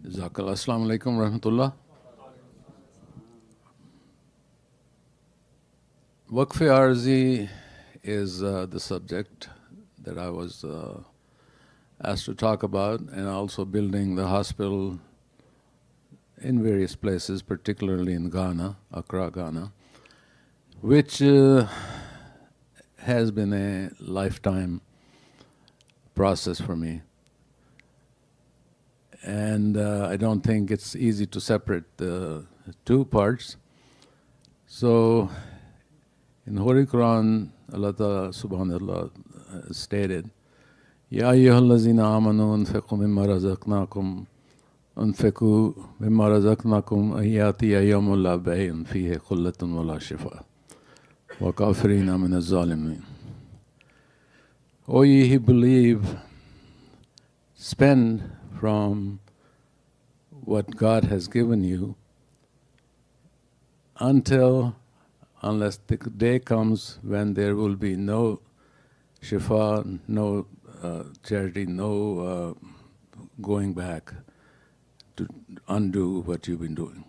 Jazakallah. Assalamu alaikum rahmatullah. Waqfe Arzi is the subject that I was asked to talk about, and also building the hospital in various places, particularly in Ghana, Accra, Ghana, which has been a lifetime process for me. And I don't think it's easy to separate the two parts. So in Holy Quran, Allah Ta'ala subhanallah stated, Ya ayyuhallazina amanu anfiqu mimma razaqnakum anfiqu mimma razaqnakum ayati ayyamul la bay'un fihi khullatun wa la shifa wa kafirina min az-zalimin. O ye who believe, spend from what God has given you unless the day comes when there will be no shifa, no charity, no going back to undo what you've been doing.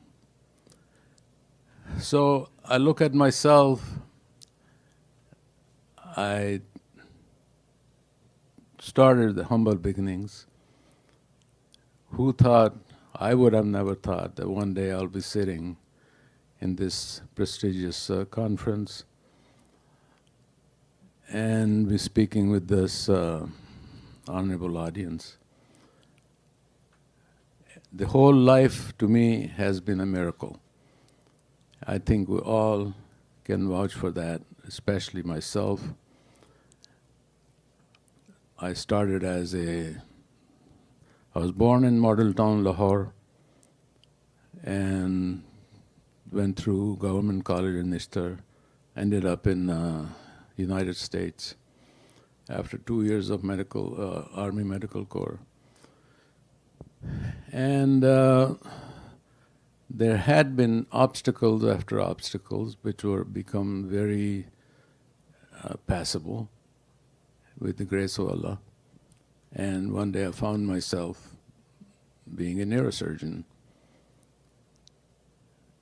So I look at myself, I started the humble beginnings. Who thought, I would have never thought that one day I'll be sitting in this prestigious conference and be speaking with this honorable audience. The whole life to me has been a miracle. I think we all can vouch for that, especially myself. I was born in model town Lahore and went through government college in Ishtar, ended up in United States after 2 years of Army Medical Corps. And there had been obstacles after obstacles which were become very passable with the grace of Allah. And one day I found myself being a neurosurgeon.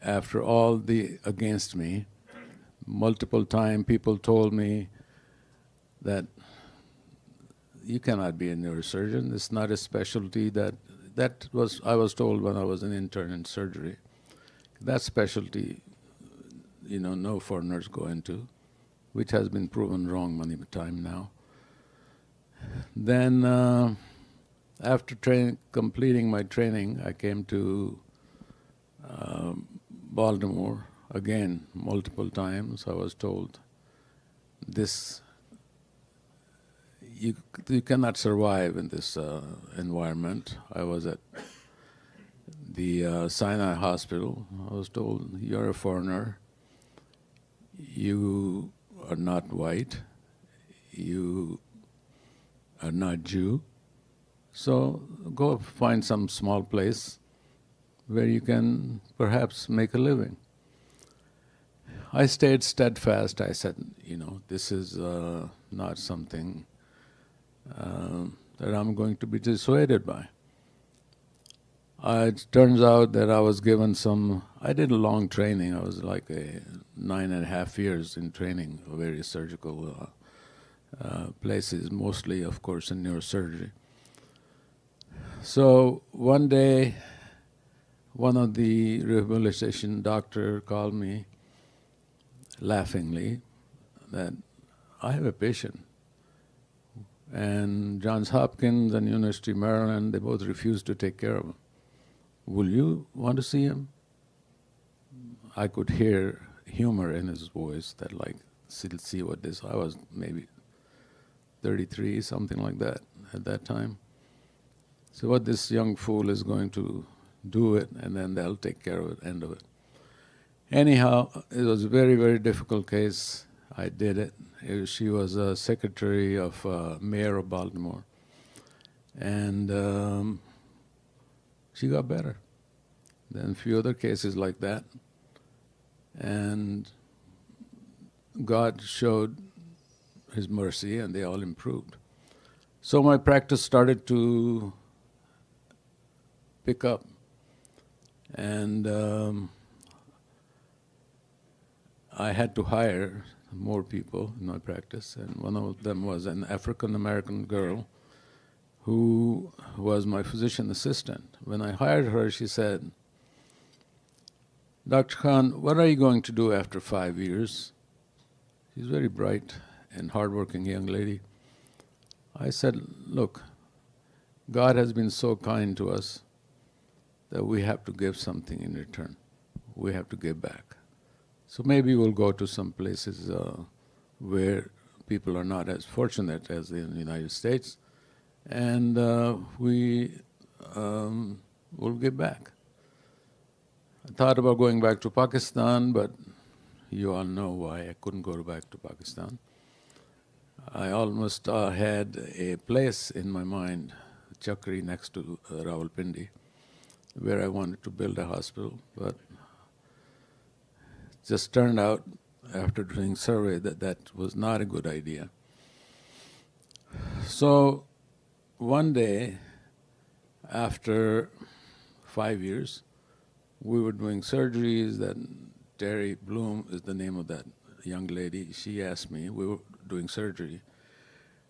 After all the against me, multiple times people told me that you cannot be a neurosurgeon. It's not a specialty I was told when I was an intern in surgery. That specialty, no foreigners go into, which has been proven wrong many times now. Then after completing my training, I came to Baltimore again multiple times. I was told you cannot survive in this environment. I was at the Sinai Hospital. I was told, you're a foreigner, you are not white, you are not Jew, so go find some small place where you can perhaps make a living. I stayed steadfast. I said, this is not something that I'm going to be dissuaded by. It turns out that I was given I did a long training. I was like 9.5 years in training for various surgical places, mostly, of course, in neurosurgery. So one day, one of the rehabilitation doctor called me laughingly that I have a patient, and Johns Hopkins and University of Maryland, they both refused to take care of him. Will you want to see him? I could hear humor in his voice that see what this, I was maybe 33, something like that at that time. So what this young fool is going to do it, and then they'll take care of it, end of it. Anyhow, it was a very, very difficult case. I did it. She was a secretary of mayor of Baltimore. And she got better. Then a few other cases like that. And God showed His mercy, and they all improved. So my practice started to pick up. And I had to hire more people in my practice, and one of them was an African-American girl who was my physician assistant. When I hired her, she said, "Dr. Khan, what are you going to do after 5 years?" She's a very bright and hardworking young lady. I said, "Look, God has been so kind to us that we have to give something in return. We have to give back. So maybe we'll go to some places where people are not as fortunate as in the United States, and we will give back." I thought about going back to Pakistan, but you all know why I couldn't go back to Pakistan. I almost had a place in my mind, Chakri, next to Rawalpindi, where I wanted to build a hospital, but it just turned out after doing survey that that was not a good idea. So one day, after 5 years, we were doing surgeries. That Terry Bloom is the name of that young lady. She asked me, we were doing surgery.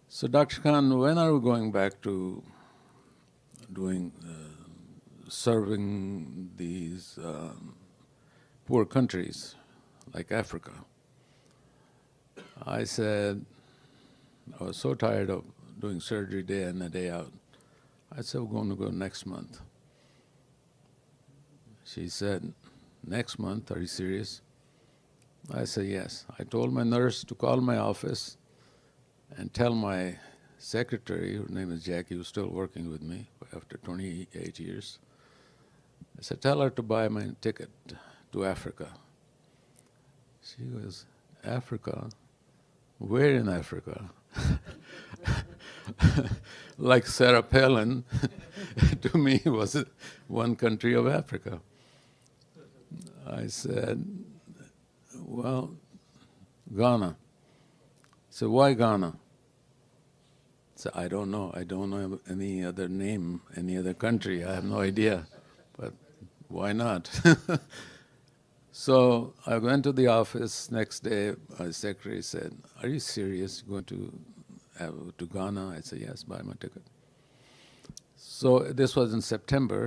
So, "Dr. Khan, when are we going back to doing, serving these poor countries like Africa?" I said, I was so tired of doing surgery day in and day out. I said, "We're going to go next month." She said, "Next month, are you serious?" I said, "Yes." I told my nurse to call my office and tell my secretary, her name is Jackie, who's still working with me after 28 years. I said, "Tell her to buy my ticket to Africa." She goes, "Africa? Where in Africa?" Like Sarah Palin, to me, was one country of Africa. I said, "Well, Ghana." So why Ghana? So I don't know. I don't know any other name, any other country. I have no idea. But why not? So I went to the office next day. My secretary said, "Are you serious? Going to Ghana?" I said, "Yes, buy my ticket." So this was in September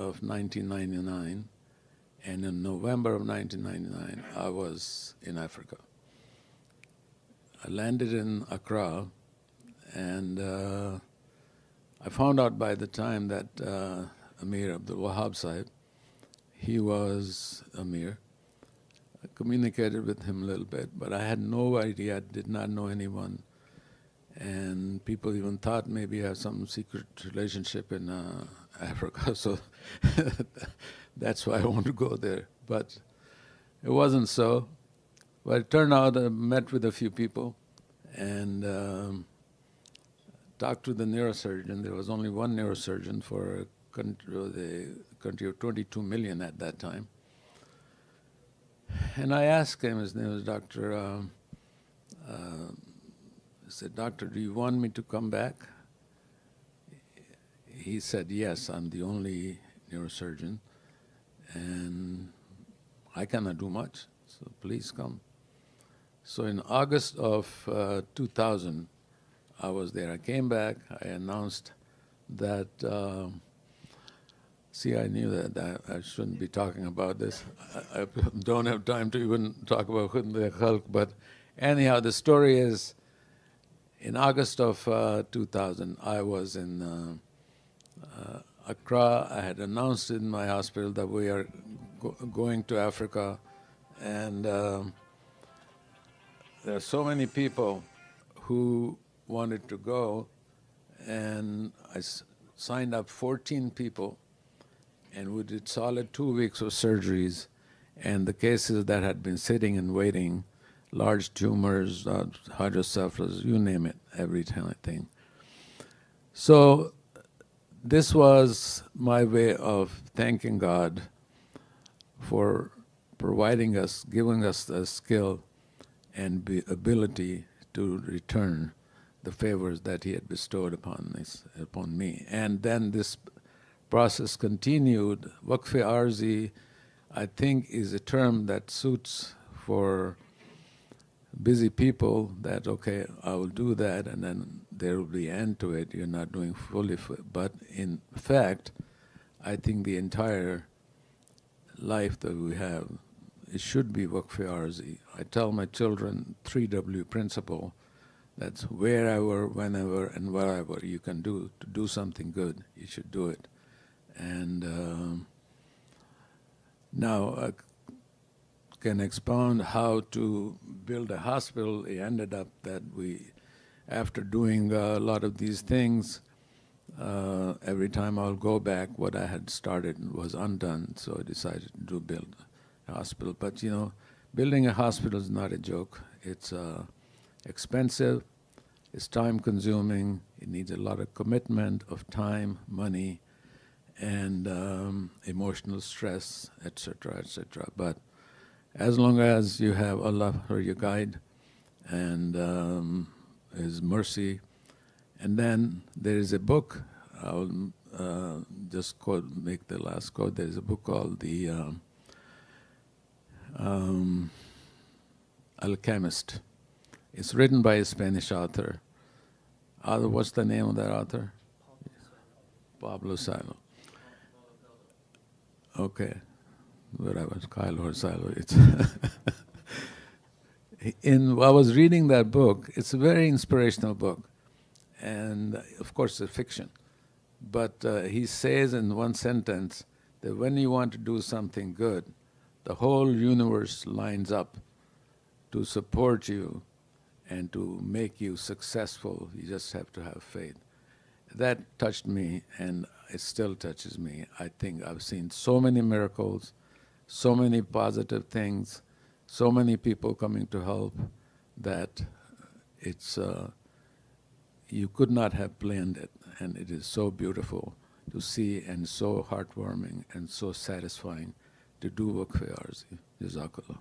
of 1999. And in November of 1999, I was in Africa. I landed in Accra, and I found out by the time that Amir Abdul Wahab Sahib, he was Amir. I communicated with him a little bit, but I had no idea, I did not know anyone. And people even thought maybe I have some secret relationship in Africa, so that's why I want to go there. But it wasn't so. But it turned out I met with a few people and talked to the neurosurgeon. There was only one neurosurgeon for the country of 22 million at that time. And I asked him, his name was Dr. I said, "Doctor, do you want me to come back?" He said, "Yes, I'm the only neurosurgeon, and I cannot do much, so please come." So in August of 2000, I was there. I came back, I announced that, see, I knew that I shouldn't be talking about this. I don't have time to even talk about Khutbah Khalq, but anyhow, the story is, in August of 2000, I was in Accra. I had announced in my hospital that we are going to Africa, and there are so many people who wanted to go, and I signed up 14 people, and we did solid 2 weeks of surgeries, and the cases that had been sitting and waiting, large tumors, hydrocephalus, you name it, every thing. So this was my way of thanking God for providing us, giving us the skill and the ability to return the favors that He had bestowed upon me. And then this process continued. Waqfe Arzi, I think, is a term that suits for busy people that, okay, I will do that, and then there will be end to it. You're not doing fully, but in fact, I think the entire life that we have, it should be Waqfe Arzi. I tell my children 3W principle. That's wherever, whenever, and wherever you can do to do something good, you should do it. And now I can expound how to build a hospital. It ended up that we, after doing a lot of these things, every time I'll go back, what I had started was undone, so I decided to build a hospital. But you know, building a hospital is not a joke. It's expensive, it's time-consuming, it needs a lot of commitment of time, money, and emotional stress, etc., etc. But as long as you have Allah for your guide and His mercy, and then there is a book, I'll just make the last quote. There is a book called The Alchemist. It's written by a Spanish author. What's the name of that author? Pablo Silo. Okay, whatever, Kylo or Silo. It's I was reading that book. It's a very inspirational book, and of course, it's fiction. But he says in one sentence that when you want to do something good, the whole universe lines up to support you and to make you successful. You just have to have faith. That touched me, and it still touches me. I think I've seen so many miracles, so many positive things, so many people coming to help that it's you could not have planned it, and it is so beautiful to see and so heartwarming and so satisfying to do Waqfe Arzi. Jazakallah.